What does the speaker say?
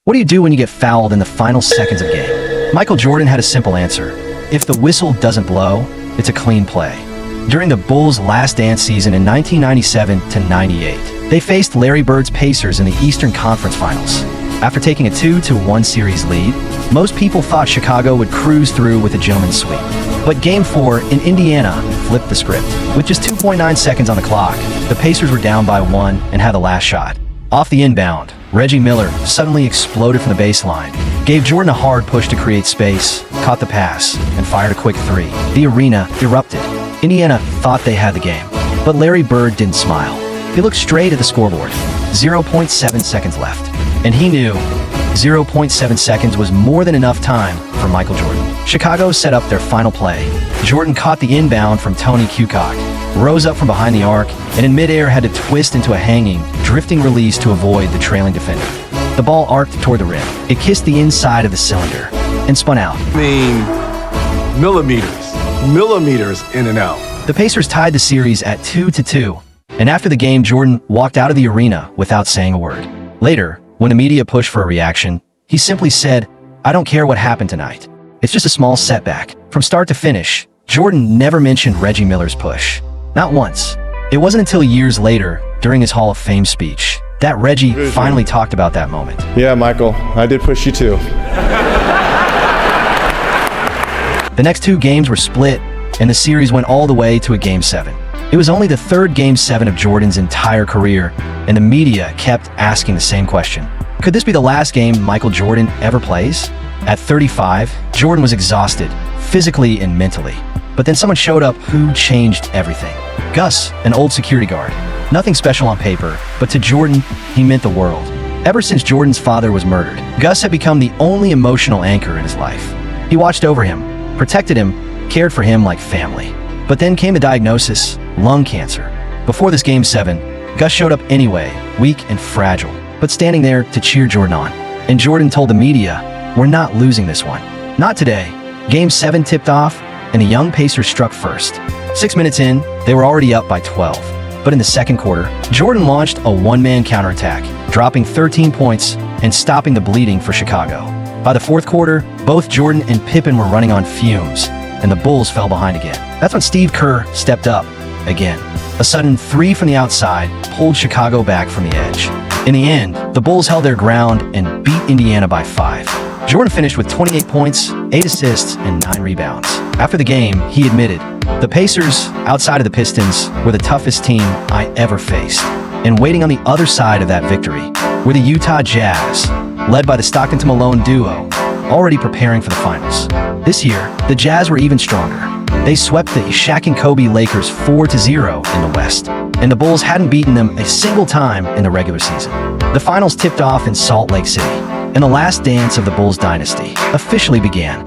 What do you do when you get fouled in the final seconds of game? Michael Jordan had a simple answer. If the whistle doesn't blow, it's a clean play. During the Bulls' last dance season in 1997-98, they faced Larry Bird's Pacers in the Eastern Conference Finals. After taking a 2-1 series lead, most people thought Chicago would cruise through with a gentleman's sweep. But Game 4 in Indiana flipped the script. With just 2.9 seconds on the clock, the Pacers were down by 1 and had the last shot. Off the inbound, Reggie Miller suddenly exploded from the baseline, gave Jordan a hard push to create space, caught the pass, and fired a quick three. The arena erupted. Indiana thought they had the game, but Larry Bird didn't smile. He looked straight at the scoreboard. 0.7 seconds left. And he knew 0.7 seconds was more than enough time for Michael Jordan. Chicago set up their final play. Jordan caught the inbound from Tony Kukoc, rose up from behind the arc, and in midair had to twist into a hanging, drifting release to avoid the trailing defender. The ball arced toward the rim. It kissed the inside of the cylinder and spun out. Millimeters in and out. The Pacers tied the series at 2-2, and after the game, Jordan walked out of the arena without saying a word. Later, when the media pushed for a reaction, he simply said, "I don't care what happened tonight. It's just a small setback." From start to finish, Jordan never mentioned Reggie Miller's push. Not once. It wasn't until years later, during his Hall of Fame speech, that Reggie finally talked about that moment. Yeah, Michael, I did push you too. The next 2 games were split, and the series went all the way to a Game 7. It was only the 3rd Game 7 of Jordan's entire career, and the media kept asking the same question. Could this be the last game Michael Jordan ever plays? At 35, Jordan was exhausted, physically and mentally. But then someone showed up who changed everything. Gus, an old security guard. Nothing special on paper, but to Jordan, he meant the world. Ever since Jordan's father was murdered, Gus had become the only emotional anchor in his life. He watched over him, protected him, cared for him like family. But then came the diagnosis, lung cancer. Before this Game 7, Gus showed up anyway, weak and fragile, but standing there to cheer Jordan on. And Jordan told the media, "We're not losing this one. Not today." Game 7 tipped off, and the young Pacers struck first. 6 minutes in, they were already up by 12. But in the second quarter, Jordan launched a one-man counterattack, dropping 13 points and stopping the bleeding for Chicago. By the fourth quarter, both Jordan and Pippen were running on fumes, and the Bulls fell behind again. That's when Steve Kerr stepped up again. A sudden 3 from the outside pulled Chicago back from the edge. In the end, the Bulls held their ground and beat Indiana by 5. Jordan finished with 28 points, 8 assists, and 9 rebounds. After the game, he admitted, "The Pacers, outside of the Pistons, were the toughest team I ever faced." And waiting on the other side of that victory were the Utah Jazz, led by the Stockton to Malone duo, already preparing for the finals. This year, the Jazz were even stronger. They swept the Shaq and Kobe Lakers 4-0 in the West, and the Bulls hadn't beaten them a single time in the regular season. The finals tipped off in Salt Lake City, and the last dance of the Bulls dynasty officially began.